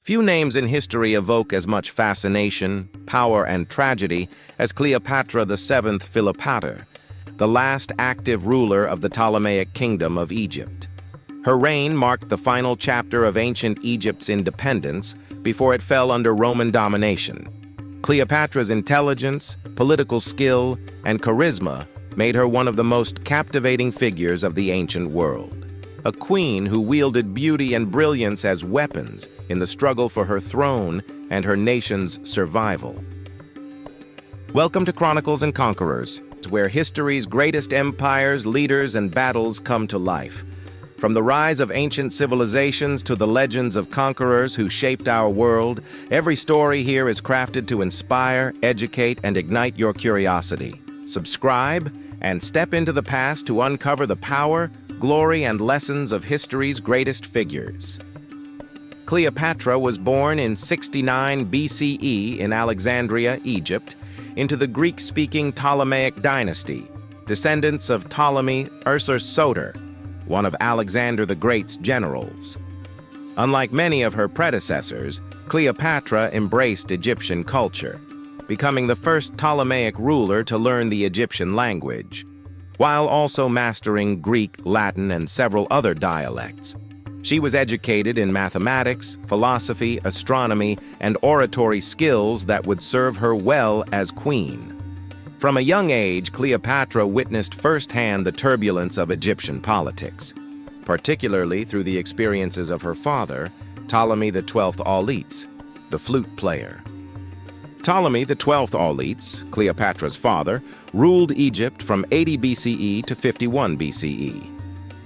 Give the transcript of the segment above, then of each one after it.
Few names in history evoke as much fascination, power, and tragedy as Cleopatra VII Philopator, the last active ruler of the Ptolemaic Kingdom of Egypt. Her reign marked the final chapter of ancient Egypt's independence before it fell under Roman domination. Cleopatra's intelligence, political skill, and charisma made her one of the most captivating figures of the ancient world. A queen who wielded beauty and brilliance as weapons in the struggle for her throne and her nation's survival. Welcome to Chronicles and Conquerors, where history's greatest empires, leaders, and battles come to life. From the rise of ancient civilizations to the legends of conquerors who shaped our world, every story here is crafted to inspire, educate, and ignite your curiosity. Subscribe and step into the past to uncover the power, glory, and lessons of history's greatest figures. Cleopatra was born in 69 BCE in Alexandria, Egypt, into the Greek-speaking Ptolemaic dynasty, descendants of Ptolemy Soter, one of Alexander the Great's generals. Unlike many of her predecessors, Cleopatra embraced Egyptian culture, becoming the first Ptolemaic ruler to learn the Egyptian language, while also mastering Greek, Latin, and several other dialects. She was educated in mathematics, philosophy, astronomy, and oratory skills that would serve her well as queen. From a young age, Cleopatra witnessed firsthand the turbulence of Egyptian politics, particularly through the experiences of her father, Ptolemy XII Auletes, the flute player. Ptolemy XII Auletes, Cleopatra's father, ruled Egypt from 80 BCE to 51 BCE.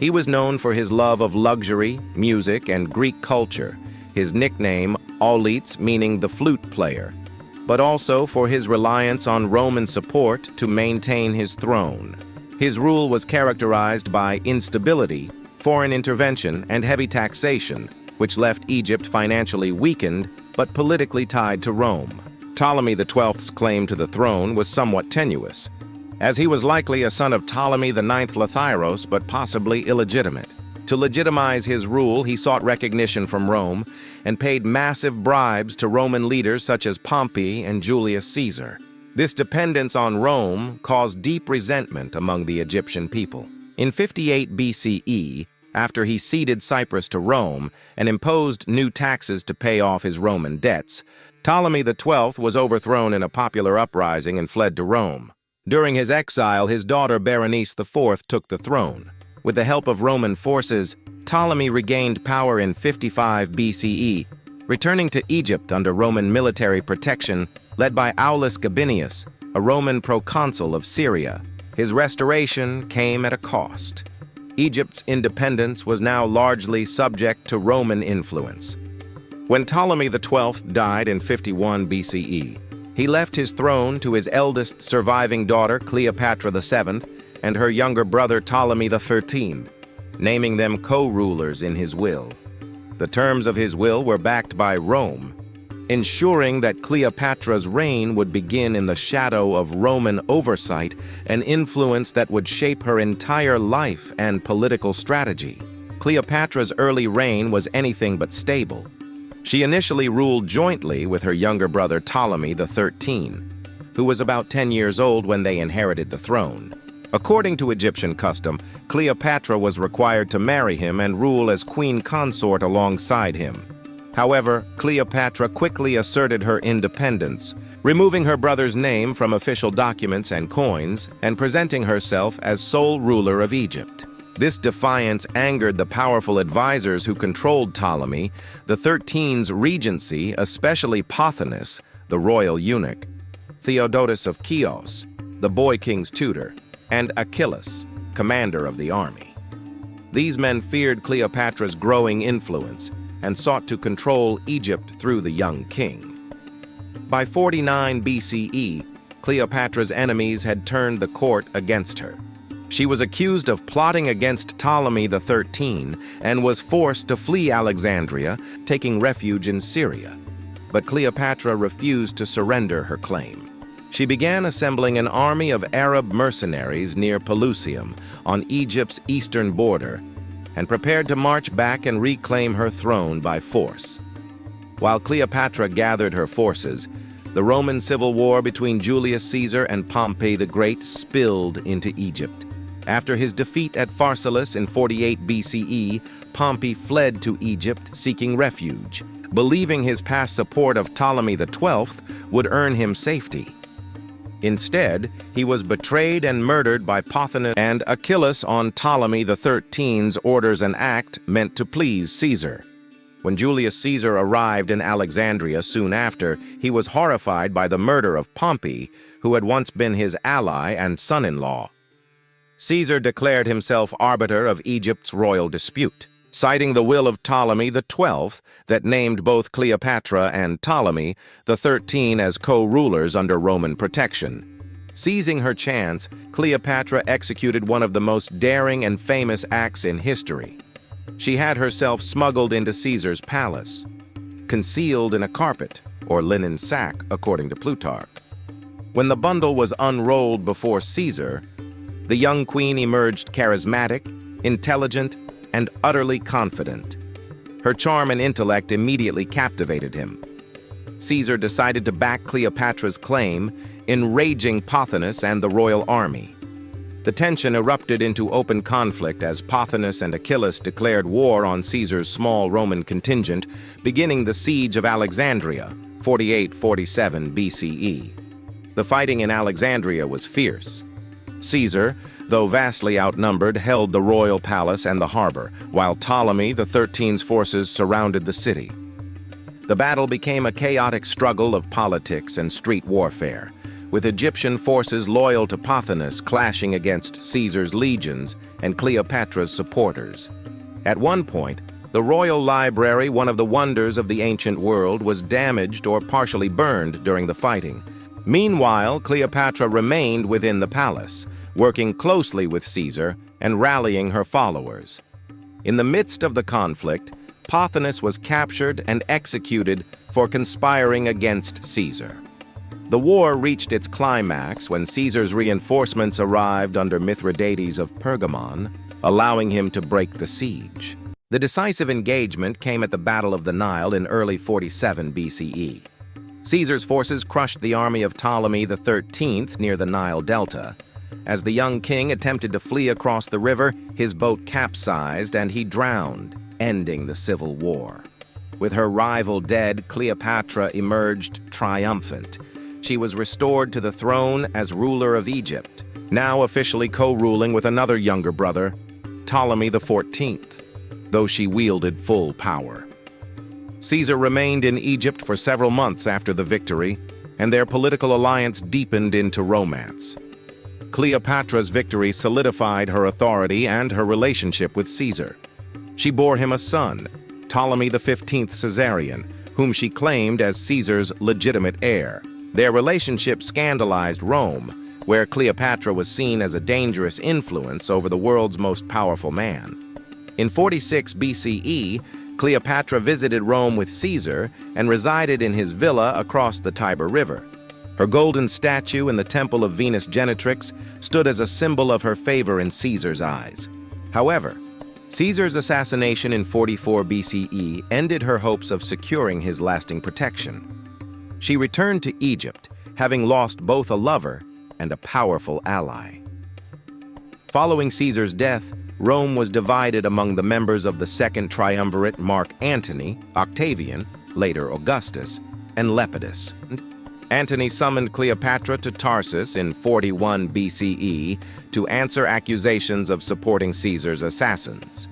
He was known for his love of luxury, music, and Greek culture, his nickname Auletes meaning the flute player, but also for his reliance on Roman support to maintain his throne. His rule was characterized by instability, foreign intervention, and heavy taxation, which left Egypt financially weakened but politically tied to Rome. Ptolemy XII's claim to the throne was somewhat tenuous, as he was likely a son of Ptolemy IX Lathyrus, but possibly illegitimate. To legitimize his rule, he sought recognition from Rome and paid massive bribes to Roman leaders such as Pompey and Julius Caesar. This dependence on Rome caused deep resentment among the Egyptian people. In 58 BCE, after he ceded Cyprus to Rome and imposed new taxes to pay off his Roman debts, Ptolemy XII was overthrown in a popular uprising and fled to Rome. During his exile, his daughter Berenice IV took the throne. With the help of Roman forces, Ptolemy regained power in 55 BCE, returning to Egypt under Roman military protection led by Aulus Gabinius, a Roman proconsul of Syria. His restoration came at a cost. Egypt's independence was now largely subject to Roman influence. When Ptolemy XII died in 51 BCE, he left his throne to his eldest surviving daughter, Cleopatra VII, and her younger brother, Ptolemy XIII, naming them co-rulers in his will. The terms of his will were backed by Rome, ensuring that Cleopatra's reign would begin in the shadow of Roman oversight, an influence that would shape her entire life and political strategy. Cleopatra's early reign was anything but stable. She initially ruled jointly with her younger brother Ptolemy XIII, who was about 10 years old when they inherited the throne. According to Egyptian custom, Cleopatra was required to marry him and rule as queen consort alongside him. However, Cleopatra quickly asserted her independence, removing her brother's name from official documents and coins and presenting herself as sole ruler of Egypt. This defiance angered the powerful advisors who controlled Ptolemy XIII's regency, especially Pothinus, the royal eunuch, Theodotus of Chios, the boy king's tutor, and Achillas, commander of the army. These men feared Cleopatra's growing influence and sought to control Egypt through the young king. By 49 BCE, Cleopatra's enemies had turned the court against her. She was accused of plotting against Ptolemy XIII and was forced to flee Alexandria, taking refuge in Syria. But Cleopatra refused to surrender her claim. She began assembling an army of Arab mercenaries near Pelusium, on Egypt's eastern border, and prepared to march back and reclaim her throne by force. While Cleopatra gathered her forces, the Roman civil war between Julius Caesar and Pompey the Great spilled into Egypt. After his defeat at Pharsalus in 48 BCE, Pompey fled to Egypt seeking refuge, believing his past support of Ptolemy XII would earn him safety. Instead, he was betrayed and murdered by Pothinus and Achillas on Ptolemy XIII's orders, an act meant to please Caesar. When Julius Caesar arrived in Alexandria soon after, he was horrified by the murder of Pompey, who had once been his ally and son-in-law. Caesar declared himself arbiter of Egypt's royal dispute, citing the will of Ptolemy XII that named both Cleopatra and Ptolemy XIII as co-rulers under Roman protection. Seizing her chance, Cleopatra executed one of the most daring and famous acts in history. She had herself smuggled into Caesar's palace, concealed in a carpet or linen sack, according to Plutarch. When the bundle was unrolled before Caesar, the young queen emerged charismatic, intelligent, and utterly confident. Her charm and intellect immediately captivated him. Caesar decided to back Cleopatra's claim, enraging Pothinus and the royal army. The tension erupted into open conflict as Pothinus and Achillas declared war on Caesar's small Roman contingent, beginning the siege of Alexandria, 48-47 BCE. The fighting in Alexandria was fierce. Caesar, though vastly outnumbered, held the royal palace and the harbor, while Ptolemy XIII's forces surrounded the city. The battle became a chaotic struggle of politics and street warfare, with Egyptian forces loyal to Pothinus clashing against Caesar's legions and Cleopatra's supporters. At one point, the royal library, one of the wonders of the ancient world, was damaged or partially burned during the fighting. Meanwhile, Cleopatra remained within the palace, working closely with Caesar and rallying her followers. In the midst of the conflict, Pothinus was captured and executed for conspiring against Caesar. The war reached its climax when Caesar's reinforcements arrived under Mithridates of Pergamon, allowing him to break the siege. The decisive engagement came at the Battle of the Nile in early 47 BCE. Caesar's forces crushed the army of Ptolemy XIII near the Nile Delta. As the young king attempted to flee across the river, his boat capsized and he drowned, ending the civil war. With her rival dead, Cleopatra emerged triumphant. She was restored to the throne as ruler of Egypt, now officially co-ruling with another younger brother, Ptolemy XIV, though she wielded full power. Caesar remained in Egypt for several months after the victory, and their political alliance deepened into romance. Cleopatra's victory solidified her authority and her relationship with Caesar. She bore him a son, Ptolemy XV Caesarion, whom she claimed as Caesar's legitimate heir. Their relationship scandalized Rome, where Cleopatra was seen as a dangerous influence over the world's most powerful man. In 46 BCE, Cleopatra visited Rome with Caesar and resided in his villa across the Tiber River. Her golden statue in the Temple of Venus Genetrix stood as a symbol of her favor in Caesar's eyes. However, Caesar's assassination in 44 BCE ended her hopes of securing his lasting protection. She returned to Egypt, having lost both a lover and a powerful ally. Following Caesar's death, Rome was divided among the members of the Second Triumvirate: Mark Antony, Octavian, later Augustus, and Lepidus. Antony summoned Cleopatra to Tarsus in 41 BCE to answer accusations of supporting Caesar's assassins.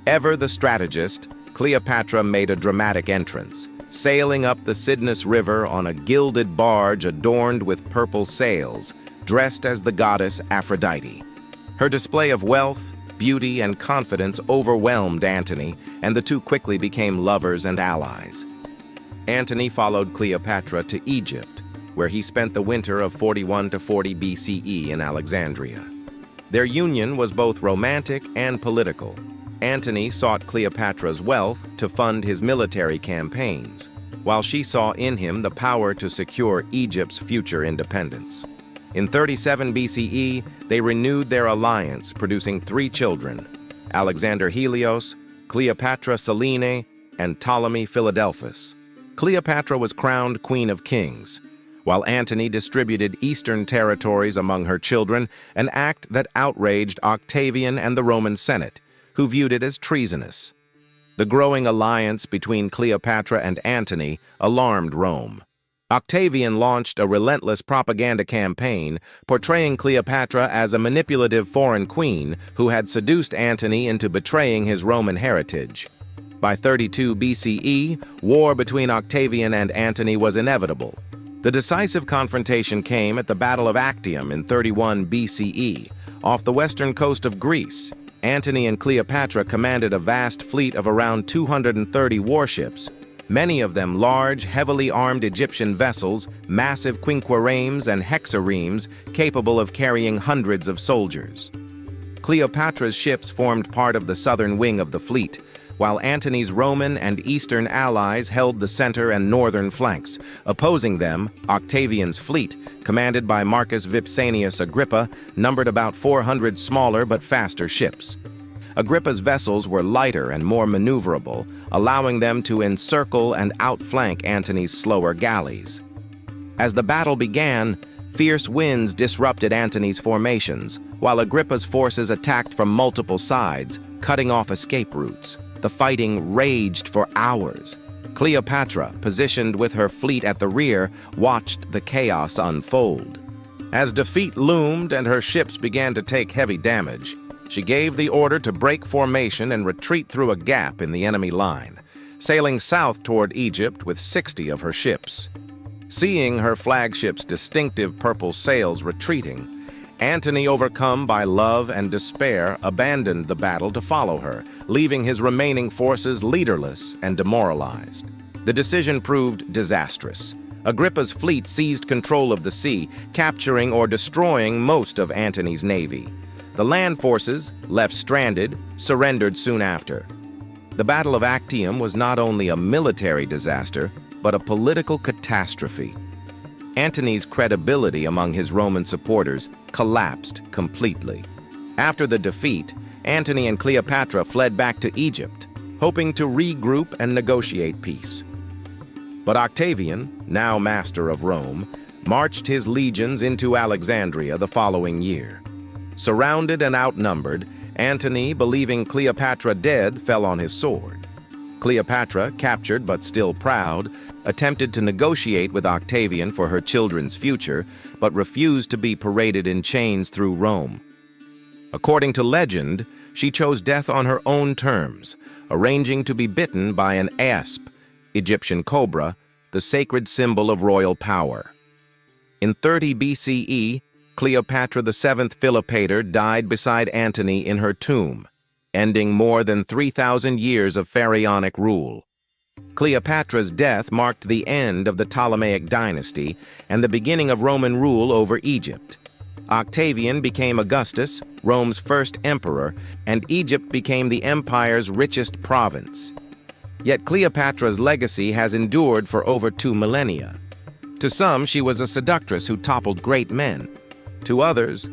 Ever the strategist, Cleopatra made a dramatic entrance, sailing up the Cydnus River on a gilded barge adorned with purple sails, dressed as the goddess Aphrodite. Her display of wealth, beauty, and confidence overwhelmed Antony, and the two quickly became lovers and allies. Antony followed Cleopatra to Egypt, where he spent the winter of 41 to 40 BCE in Alexandria. Their union was both romantic and political. Antony sought Cleopatra's wealth to fund his military campaigns, while she saw in him the power to secure Egypt's future independence. In 37 BCE, they renewed their alliance, producing 3 children: Alexander Helios, Cleopatra Selene, and Ptolemy Philadelphus. Cleopatra was crowned Queen of Kings, while Antony distributed eastern territories among her children, an act that outraged Octavian and the Roman Senate, who viewed it as treasonous. The growing alliance between Cleopatra and Antony alarmed Rome. Octavian launched a relentless propaganda campaign, portraying Cleopatra as a manipulative foreign queen who had seduced Antony into betraying his Roman heritage. By 32 BCE, war between Octavian and Antony was inevitable. The decisive confrontation came at the Battle of Actium in 31 BCE, off the western coast of Greece. Antony and Cleopatra commanded a vast fleet of around 230 warships, many of them large, heavily armed Egyptian vessels, massive quinqueremes and hexaremes capable of carrying hundreds of soldiers. Cleopatra's ships formed part of the southern wing of the fleet, while Antony's Roman and Eastern allies held the center and northern flanks. Opposing them, Octavian's fleet, commanded by Marcus Vipsanius Agrippa, numbered about 400 smaller but faster ships. Agrippa's vessels were lighter and more maneuverable, allowing them to encircle and outflank Antony's slower galleys. As the battle began, fierce winds disrupted Antony's formations, while Agrippa's forces attacked from multiple sides, cutting off escape routes. The fighting raged for hours. Cleopatra, positioned with her fleet at the rear, watched the chaos unfold. As defeat loomed and her ships began to take heavy damage, she gave the order to break formation and retreat through a gap in the enemy line, sailing south toward Egypt with 60 of her ships. Seeing her flagship's distinctive purple sails retreating, Antony, overcome by love and despair, abandoned the battle to follow her, leaving his remaining forces leaderless and demoralized. The decision proved disastrous. Agrippa's fleet seized control of the sea, capturing or destroying most of Antony's navy. The land forces, left stranded, surrendered soon after. The Battle of Actium was not only a military disaster, but a political catastrophe. Antony's credibility among his Roman supporters collapsed completely. After the defeat, Antony and Cleopatra fled back to Egypt, hoping to regroup and negotiate peace. But Octavian, now master of Rome, marched his legions into Alexandria the following year. Surrounded and outnumbered, Antony, believing Cleopatra dead, fell on his sword. Cleopatra, captured but still proud, attempted to negotiate with Octavian for her children's future, but refused to be paraded in chains through Rome. According to legend, she chose death on her own terms, arranging to be bitten by an asp, Egyptian cobra, the sacred symbol of royal power. In 30 BCE, Cleopatra VII Philopator died beside Antony in her tomb, ending more than 3,000 years of pharaonic rule. Cleopatra's death marked the end of the Ptolemaic dynasty and the beginning of Roman rule over Egypt. Octavian became Augustus, Rome's first emperor, and Egypt became the empire's richest province. Yet Cleopatra's legacy has endured for over 2 millennia. To some, she was a seductress who toppled great men. To others,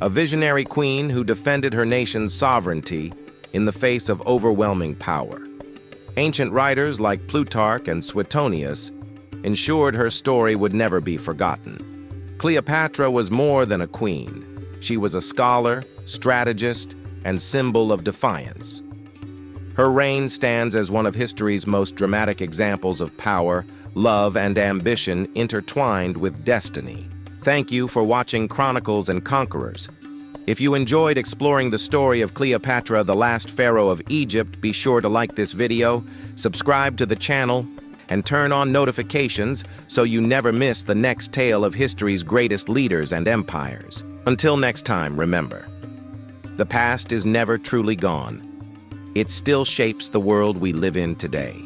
a visionary queen who defended her nation's sovereignty in the face of overwhelming power. Ancient writers like Plutarch and Suetonius ensured her story would never be forgotten. Cleopatra was more than a queen. She was a scholar, strategist, and symbol of defiance. Her reign stands as one of history's most dramatic examples of power, love, and ambition intertwined with destiny. Thank you for watching Chronicles and Conquerors. If you enjoyed exploring the story of Cleopatra, the last pharaoh of Egypt, be sure to like this video, subscribe to the channel, and turn on notifications so you never miss the next tale of history's greatest leaders and empires. Until next time, remember, the past is never truly gone. It still shapes the world we live in today.